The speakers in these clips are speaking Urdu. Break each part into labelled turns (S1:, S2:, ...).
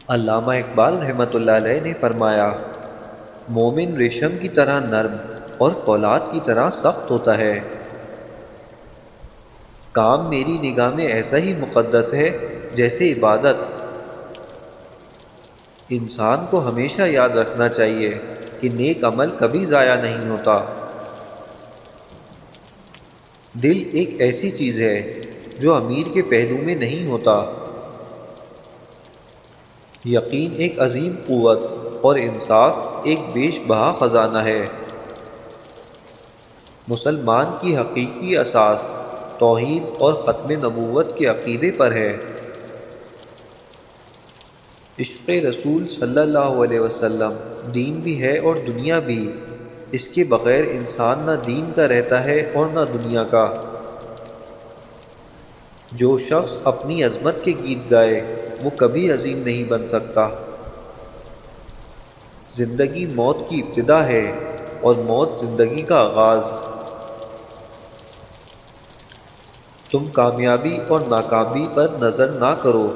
S1: علامہ اقبال رحمۃ اللہ علیہ نے فرمایا، مومن ریشم کی طرح نرم اور فولاد کی طرح سخت ہوتا ہے۔ کام میری نگاہ میں ایسا ہی مقدس ہے جیسے عبادت۔ انسان کو ہمیشہ یاد رکھنا چاہیے کہ نیک عمل کبھی ضائع نہیں ہوتا۔ دل ایک ایسی چیز ہے جو امیر کے پہلو میں نہیں ہوتا۔ یقین ایک عظیم قوت اور انصاف ایک بیش بہا خزانہ ہے۔ مسلمان کی حقیقی اساس توحید اور ختم نبوت کے عقیدے پر ہے۔ عشق رسول صلی اللہ علیہ وسلم دین بھی ہے اور دنیا بھی۔ اس کے بغیر انسان نہ دین کا رہتا ہے اور نہ دنیا کا۔ جو شخص اپنی عظمت کے گیت گائے وہ کبھی عظیم نہیں بن سکتا۔ زندگی موت کی ابتدا ہے اور موت زندگی کا آغاز۔ تم کامیابی اور ناکامی پر نظر نہ کرو،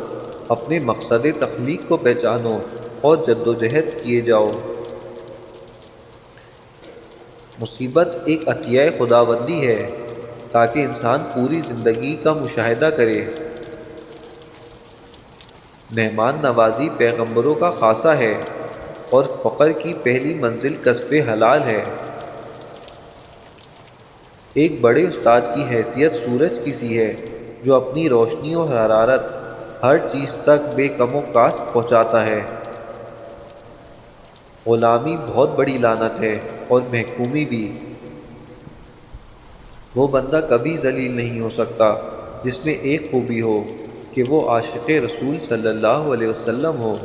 S1: اپنے مقصد تخلیق کو پہچانو اور جدوجہد کیے جاؤ۔ مصیبت ایک عطیہ خداوندی ہے تاکہ انسان پوری زندگی کا مشاہدہ کرے۔ مہمان نوازی پیغمبروں کا خاصہ ہے اور فقر کی پہلی منزل کسب حلال ہے۔ ایک بڑے استاد کی حیثیت سورج کی سی ہے جو اپنی روشنی و حرارت ہر چیز تک بے کم و کاست پہنچاتا ہے۔ غلامی بہت بڑی لعنت ہے اور محکومی بھی۔ وہ بندہ کبھی ذلیل نہیں ہو سکتا جس میں ایک خوبی ہو کہ وہ عاشق رسول صلی اللہ علیہ وسلم ہو۔